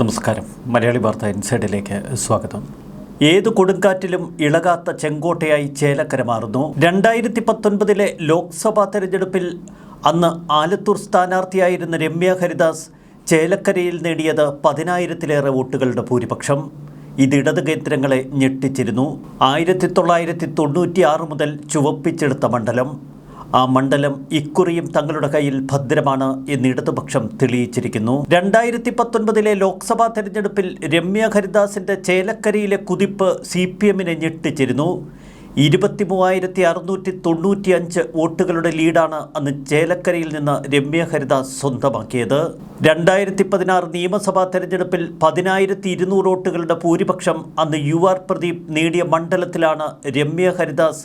നമസ്കാരം. മലയാളി വാർത്ത ഇൻസൈഡിലേക്ക് സ്വാഗതം. ഏതു കൊടുങ്കാറ്റിലും ഇളകാത്ത ചെങ്കോട്ടയായി ചേലക്കര മാറുന്നു. 2019 ലോക്സഭാ തെരഞ്ഞെടുപ്പിൽ അന്ന് ആലത്തൂർ സ്ഥാനാർത്ഥിയായിരുന്ന രമ്യ ഹരിദാസ് ചേലക്കരയിൽ നേടിയത് 10,000-ലേറെ വോട്ടുകളുടെ ഭൂരിപക്ഷം. ഇത് ഇടത് കേന്ദ്രങ്ങളെ ഞെട്ടിച്ചിരുന്നു. 1996 മുതൽ ചുവപ്പിച്ചെടുത്ത മണ്ഡലം. ആ മണ്ഡലം ഇക്കുറിയും തങ്ങളുടെ കയ്യിൽ ഭദ്രമാണ് എന്ന് ഇടതുപക്ഷം തെളിയിച്ചിരിക്കുന്നു. 2019 ലോക്സഭാ തെരഞ്ഞെടുപ്പിൽ രമ്യ ഹരിദാസിന്റെ ചേലക്കരയിലെ കുതിപ്പ് CPM-നെ ഞെട്ടിച്ചിരുന്നു. 23,695 വോട്ടുകളുടെ ലീഡാണ് അന്ന് ചേലക്കരയിൽ നിന്ന് രമ്യ ഹരിദാസ് സ്വന്തമാക്കിയത്. 2016 നിയമസഭാ തെരഞ്ഞെടുപ്പിൽ 10,200 വോട്ടുകളുടെ ഭൂരിപക്ഷം അന്ന് UR പ്രദീപ് നേടിയ മണ്ഡലത്തിലാണ് രമ്യ ഹരിദാസ്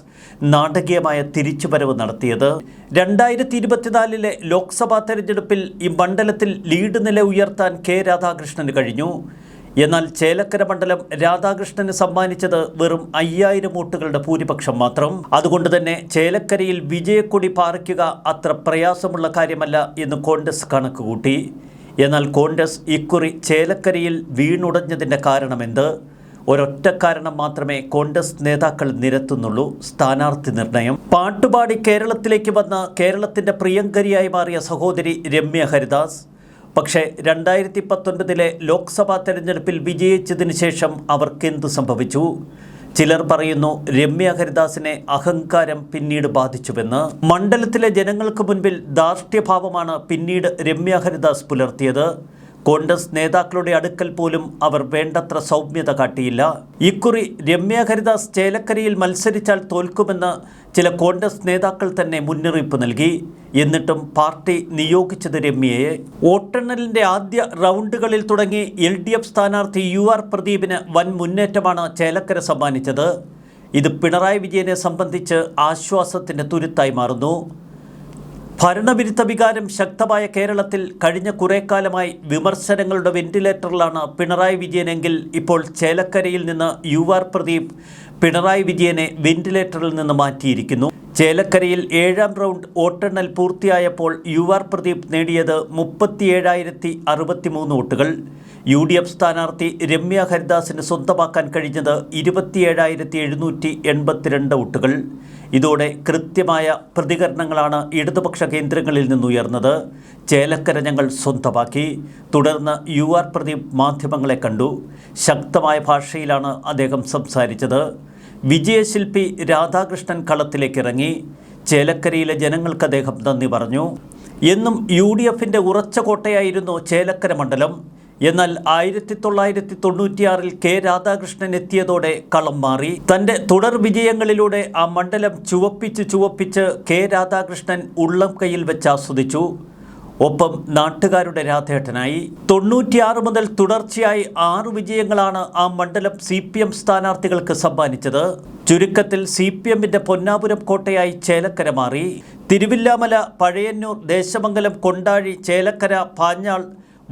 നാടകീയമായ തിരിച്ചുവരവ് നടത്തിയത്. 2024 ലോക്സഭാ തെരഞ്ഞെടുപ്പിൽ ഈ മണ്ഡലത്തിൽ ലീഡ് നില ഉയർത്താൻ K രാധാകൃഷ്ണന് കഴിഞ്ഞു. എന്നാൽ ചേലക്കര മണ്ഡലം രാധാകൃഷ്ണന് സമ്മാനിച്ചത് വെറും 5,000 വോട്ടുകളുടെ ഭൂരിപക്ഷം മാത്രം. അതുകൊണ്ട് തന്നെ ചേലക്കരയിൽ വിജയക്കൊടി പാറിക്കുക അത്ര പ്രയാസമുള്ള കാര്യമല്ല എന്ന് കോൺഗ്രസ് കണക്കുകൂട്ടി. എന്നാൽ കോൺഗ്രസ് ഇക്കുറി ചേലക്കരയിൽ വീണുടഞ്ഞതിൻ്റെ കാരണമെന്ത്? ഒരൊറ്റ കാരണം മാത്രമേ കോൺഗ്രസ് നേതാക്കൾ നിരത്തുന്നുള്ളൂ: സ്ഥാനാർത്ഥി നിർണയം. പാട്ടുപാടി കേരളത്തിലേക്ക് വന്ന കേരളത്തിൻ്റെ പ്രിയങ്കരിയായി മാറിയ സഹോദരി രമ്യ ഹരിദാസ്. പക്ഷേ 2019 ലോക്സഭാ തെരഞ്ഞെടുപ്പിൽ വിജയിച്ചതിന് ശേഷം അവർക്കെന്തു സംഭവിച്ചു? ചിലർ പറയുന്നു രമ്യ ഹരിദാസിനെ അഹങ്കാരം പിന്നീട് ബാധിച്ചുവെന്ന്. മണ്ഡലത്തിലെ ജനങ്ങൾക്ക് മുൻപിൽ ധാർഷ്ട്യഭാവമാണ് പിന്നീട് രമ്യ ഹരിദാസ് പുലർത്തിയത്. കോൺഗ്രസ് നേതാക്കളുടെ അടുക്കൽ പോലും അവർ വേണ്ടത്ര സൗമ്യത കാട്ടിയില്ല. ഇക്കുറി രമ്യ ഹരിദാസ് ചേലക്കരയിൽ മത്സരിച്ചാൽ തോൽക്കുമെന്ന് ചില കോൺഗ്രസ് നേതാക്കൾ തന്നെ മുന്നറിയിപ്പ് നൽകി. എന്നിട്ടും പാർട്ടി നിയോഗിച്ചത് രമ്യയെ. വോട്ടെണ്ണലിൻ്റെ ആദ്യ റൗണ്ടുകളിൽ തുടങ്ങി LDF സ്ഥാനാർത്ഥി UR പ്രദീപിന് വൻ മുന്നേറ്റമാണ് ചേലക്കര സമ്മാനിച്ചത്. ഇത് പിണറായി വിജയനെ സംബന്ധിച്ച് ആശ്വാസത്തിൻ്റെ തുരുത്തായി മാറുന്നു. ഭരണവിരുദ്ധ വികാരം ശക്തമായ കേരളത്തിൽ കഴിഞ്ഞ കുറേ കാലമായി വിമർശനങ്ങളുടെ വെന്റിലേറ്ററിലാണ് പിണറായി വിജയനെങ്കിൽ ഇപ്പോൾ ചേലക്കരയിൽ നിന്ന് UR പ്രദീപ് പിണറായി വിജയനെ വെന്റിലേറ്ററിൽ നിന്ന് മാറ്റിയിരിക്കുന്നു. ചേലക്കരയിൽ 7ാം റൗണ്ട് വോട്ടെണ്ണൽ പൂർത്തിയായപ്പോൾ UR പ്രദീപ് നേടിയത് 37,063 വോട്ടുകൾ. UDF സ്ഥാനാർത്ഥി രമ്യ ഹരിദാസിന് സ്വന്തമാക്കാൻ കഴിഞ്ഞത് 27,782 വോട്ടുകൾ. ഇതോടെ കൃത്യമായ പ്രതികരണങ്ങളാണ് ഇടതുപക്ഷ കേന്ദ്രങ്ങളിൽ നിന്നുയർന്നത്. ചേലക്കര ഞങ്ങൾ സ്വന്തമാക്കി. തുടർന്ന് UR പ്രദീപ് മാധ്യമങ്ങളെ കണ്ടു. ശക്തമായ ഭാഷയിലാണ് അദ്ദേഹം സംസാരിച്ചത്. വിജയശില്പി രാധാകൃഷ്ണൻ കളത്തിലേക്ക് ഇറങ്ങി. ചേലക്കരയിലെ ജനങ്ങൾക്ക് അദ്ദേഹം നന്ദി പറഞ്ഞു. എന്നും UDF-ന്റെ ഉറച്ച കോട്ടയായിരുന്നു ചേലക്കര മണ്ഡലം. എന്നാൽ 1996 K രാധാകൃഷ്ണൻ എത്തിയതോടെ കളം മാറി. തൻ്റെ തുടർ വിജയങ്ങളിലൂടെ ആ മണ്ഡലം ചുവപ്പിച്ച് K രാധാകൃഷ്ണൻ ഉള്ളം കയ്യിൽ വെച്ച് ആസ്വദിച്ചു. ഒപ്പം നാട്ടുകാരുടെ രാധേട്ടനായി. 96 മുതൽ തുടർച്ചയായി 6 വിജയങ്ങളാണ് ആ മണ്ഡലം CPM സ്ഥാനാർത്ഥികൾക്ക് സമ്മാനിച്ചത്. ചുരുക്കത്തിൽ CPM-ന്റെ പൊന്നാപുരം കോട്ടയായി ചേലക്കര മാറി. തിരുവില്ലാമല, പഴയന്നൂർ, ദേശമംഗലം, കൊണ്ടാഴി, ചേലക്കര, പാഞ്ഞാൾ,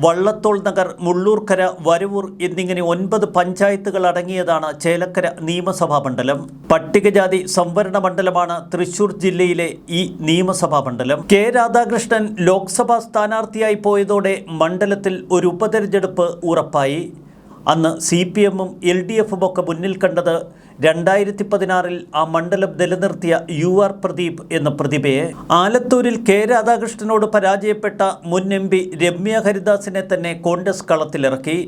വള്ളത്തോൾ നഗർ, മുള്ളൂർക്കര, വരവൂർ എന്നിങ്ങനെ 9 പഞ്ചായത്തുകൾ അടങ്ങിയതാണ് ചേലക്കര നിയമസഭാ മണ്ഡലം. പട്ടികജാതി സംവരണ മണ്ഡലമാണ് തൃശൂർ ജില്ലയിലെ ഈ നിയമസഭാ മണ്ഡലം. K രാധാകൃഷ്ണൻ ലോക്സഭാ സ്ഥാനാർത്ഥിയായി പോയതോടെ മണ്ഡലത്തിൽ ഒരു ഉപതെരഞ്ഞെടുപ്പ് ഉറപ്പായി. അന്ന് CPM-ഉം LDF-ഉം ഒക്കെ മുന്നിൽ കണ്ടത് 2016 ആ മണ്ഡലം നിലനിർത്തിയ UR പ്രദീപ് എന്ന പ്രതിഭയെ. ആലത്തൂരിൽ K രാധാകൃഷ്ണനോട് പരാജയപ്പെട്ട മുൻ MP രമ്യ ഹരിദാസിനെ തന്നെ കോൺഗ്രസ് കളത്തിലിറക്കി.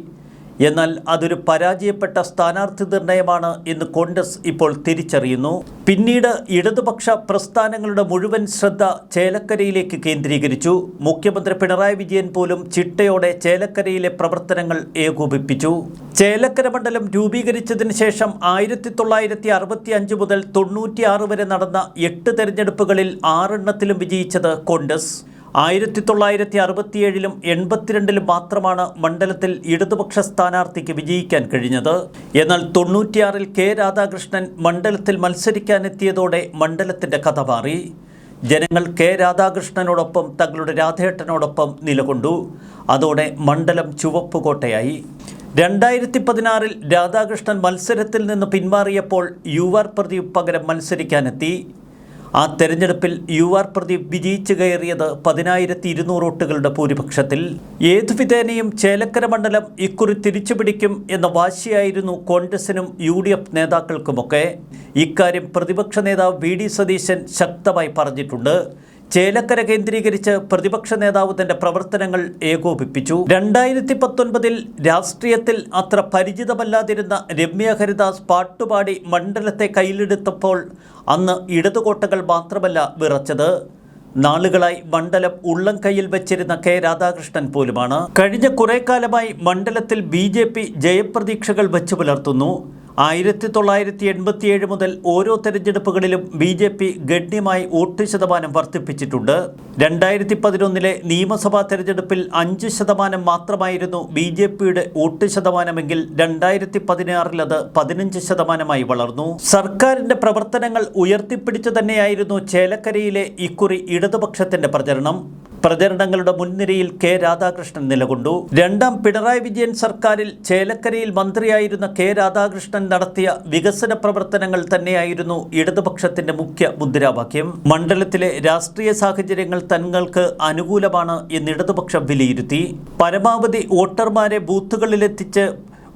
എന്നാൽ അതൊരു പരാജയപ്പെട്ട സ്ഥാനാർത്ഥി നിർണയമാണ് എന്ന് കോൺഗ്രസ് ഇപ്പോൾ തിരിച്ചറിയുന്നു. പിന്നീട് ഇടതുപക്ഷ പ്രസ്ഥാനങ്ങളുടെ മുഴുവൻ ശ്രദ്ധ ചേലക്കരയിലേക്ക് കേന്ദ്രീകരിച്ചു. മുഖ്യമന്ത്രി പിണറായി വിജയൻ പോലും ചിട്ടയോടെ ചേലക്കരയിലെ പ്രവർത്തനങ്ങൾ ഏകോപിപ്പിച്ചു. ചേലക്കര മണ്ഡലം രൂപീകരിച്ചതിന് ശേഷം 1965 മുതൽ 96 വരെ നടന്ന 8 തെരഞ്ഞെടുപ്പുകളിൽ 6 വിജയിച്ചത് കോൺഗ്രസ്. 1967-ലും 82-ലും മാത്രമാണ് മണ്ഡലത്തിൽ ഇടതുപക്ഷ സ്ഥാനാർത്ഥിക്ക് വിജയിക്കാൻ കഴിഞ്ഞത്. എന്നാൽ 96-ൽ K രാധാകൃഷ്ണൻ മണ്ഡലത്തിൽ മത്സരിക്കാനെത്തിയതോടെ മണ്ഡലത്തിൻ്റെ കഥ മാറി. ജനങ്ങൾ K രാധാകൃഷ്ണനോടൊപ്പം തങ്ങളുടെ രാധേട്ടനോടൊപ്പം നിലകൊണ്ടു. അതോടെ മണ്ഡലം ചുവപ്പുകോട്ടയായി. 2016-ൽ രാധാകൃഷ്ണൻ മത്സരത്തിൽ നിന്ന് പിന്മാറിയപ്പോൾ UR പ്രദീപ് പകരം മത്സരിക്കാനെത്തി. ആ തെരഞ്ഞെടുപ്പിൽ UR പ്രദീപ് വിജയിച്ചു കയറിയത് 10,200 വോട്ടുകളുടെ ഭൂരിപക്ഷത്തിൽ. ഏതുവിധേനയും ചേലക്കര മണ്ഡലം ഇക്കുറി തിരിച്ചുപിടിക്കും എന്ന വാശിയായിരുന്നു കോൺഗ്രസിനും UDF നേതാക്കൾക്കുമൊക്കെ. ഇക്കാര്യം പ്രതിപക്ഷ നേതാവ് VD സതീശൻ ശക്തമായി പറഞ്ഞിട്ടുണ്ട്. ചേലക്കര കേന്ദ്രീകരിച്ച് പ്രതിപക്ഷ നേതാവ് തന്റെ പ്രവർത്തനങ്ങൾ ഏകോപിപ്പിച്ചു. 2019 രാഷ്ട്രീയത്തിൽ അത്ര പരിചിതമല്ലാതിരുന്ന രമ്യ ഹരിദാസ് പാട്ടുപാടി മണ്ഡലത്തെ കയ്യിലെടുത്തപ്പോൾ അന്ന് ഇടതുകോട്ടകൾ മാത്രമല്ല വിറച്ചത്. നാളുകളായി മണ്ഡലം ഉള്ളം കയ്യിൽ വെച്ചിരുന്ന K രാധാകൃഷ്ണൻ പോലുമാണ്. കഴിഞ്ഞ കുറെ കാലമായി മണ്ഡലത്തിൽ BJP ജയപ്രതീക്ഷകൾ വെച്ചു പുലർത്തുന്നു. 1987 മുതൽ ഓരോ തെരഞ്ഞെടുപ്പുകളിലും BJP ഗണ്യമായി വോട്ട് ശതമാനം വർദ്ധിപ്പിച്ചിട്ടുണ്ട്. 2011 നിയമസഭാ തെരഞ്ഞെടുപ്പിൽ 5% മാത്രമായിരുന്നു BJPയുടെ വോട്ട് ശതമാനമെങ്കിൽ 2016 അത് 15% വളർന്നു. സർക്കാരിന്റെ പ്രവർത്തനങ്ങൾ ഉയർത്തിപ്പിടിച്ചു തന്നെയായിരുന്നു ചേലക്കരയിലെ ഇക്കുറി ഇടതുപക്ഷത്തിന്റെ പ്രചരണങ്ങളുടെ മുൻനിരയിൽ K രാധാകൃഷ്ണൻ നിലകൊണ്ടു. രണ്ടാം പിണറായി വിജയൻ സർക്കാരിൽ ചേലക്കരയിൽ മന്ത്രിയായിരുന്ന K രാധാകൃഷ്ണൻ നടത്തിയ വികസന പ്രവർത്തനങ്ങൾ തന്നെയായിരുന്നു ഇടതുപക്ഷത്തിന്റെ മുഖ്യ മുദ്രാവാക്യം. മണ്ഡലത്തിലെ രാഷ്ട്രീയ സാഹചര്യങ്ങൾ തങ്ങൾക്ക് അനുകൂലമാണ് എന്ന് ഇടതുപക്ഷം വിലയിരുത്തി. പരമാവധി വോട്ടർമാരെ ബൂത്തുകളിലെത്തിച്ച്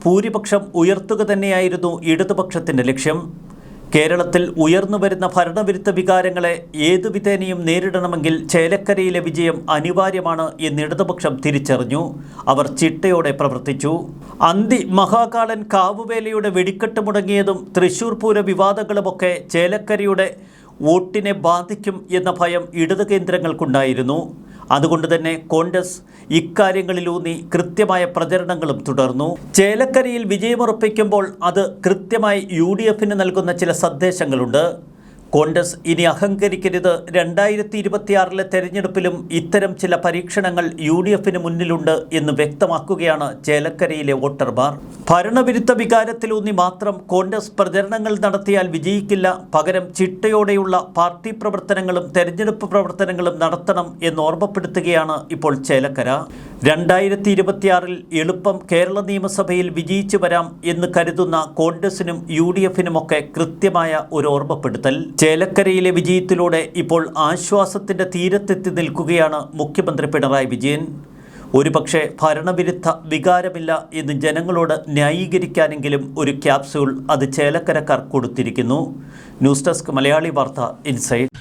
ഭൂരിപക്ഷം ഉയർത്തുക തന്നെയായിരുന്നു ഇടതുപക്ഷത്തിന്റെ ലക്ഷ്യം. കേരളത്തിൽ ഉയർന്നുവരുന്ന ഭരണവിരുദ്ധ വികാരങ്ങളെ ഏതുവിധേനയും നേരിടണമെങ്കിൽ ചേലക്കരയിലെ വിജയം അനിവാര്യമാണ് എന്ന് ഇടതുപക്ഷം തിരിച്ചറിഞ്ഞു. അവർ ചിട്ടയോടെ പ്രവർത്തിച്ചു. അന്തി മഹാകാളൻ കാവുവേലയുടെ വെടിക്കെട്ട് മുടങ്ങിയതും തൃശൂർ പൂര വിവാദങ്ങളുമൊക്കെ ചേലക്കരയുടെ വോട്ടിനെ ബാധിക്കും എന്ന ഭയം ഇടതു കേന്ദ്രങ്ങൾക്കുണ്ടായിരുന്നു. അതുകൊണ്ട് തന്നെ കോൺഗ്രസ് ഇക്കാര്യങ്ങളിലൂന്നി കൃത്യമായ പ്രചരണങ്ങളും തുടർന്നു. ചേലക്കരയിൽ വിജയമുറപ്പിക്കുമ്പോൾ അത് കൃത്യമായി UDFന് നൽകുന്ന ചില സന്ദേശങ്ങളുണ്ട്. കോൺഗ്രസ് ഇനി അഹങ്കരിക്കരുത്. 2026 തെരഞ്ഞെടുപ്പിലും ഇത്തരം ചില പരീക്ഷണങ്ങൾ UDFന് മുന്നിലുണ്ട് എന്ന് വ്യക്തമാക്കുകയാണ് ചേലക്കരയിലെ വോട്ടർമാർ. ഭരണവിരുദ്ധ വികാരത്തിലൂന്നി മാത്രം കോൺഗ്രസ് പ്രചരണങ്ങൾ നടത്തിയാൽ വിജയിക്കില്ല. പകരം ചിട്ടയോടെയുള്ള പാർട്ടി പ്രവർത്തനങ്ങളും തെരഞ്ഞെടുപ്പ് പ്രവർത്തനങ്ങളും നടത്തണം എന്ന് ഓർമ്മപ്പെടുത്തുകയാണ് ഇപ്പോൾ ചേലക്കര. 2026 എളുപ്പം കേരള നിയമസഭയിൽ വിജയിച്ചു വരാം എന്ന് കരുതുന്ന കോൺഗ്രസിനും UDFനുമൊക്കെ കൃത്യമായ ഒരു ഓർമ്മപ്പെടുത്തൽ. ചേലക്കരയിലെ വിജയത്തിലൂടെ ഇപ്പോൾ ആശ്വാസത്തിന്റെ തീരത്തെത്തി നിൽക്കുകയാണ് മുഖ്യമന്ത്രി പിണറായി വിജയൻ. ഒരുപക്ഷെ ഭരണവിരുദ്ധ വികാരമില്ല എന്ന് ജനങ്ങളോട് ന്യായീകരിക്കാനെങ്കിലും ഒരു ക്യാപ്സ്യൂൾ അത് ചേലക്കരക്കാർ കൊടുത്തിരിക്കുന്നു. ന്യൂസ് ഡെസ്ക് മലയാളി വാർത്ത ഇൻസൈഡ്.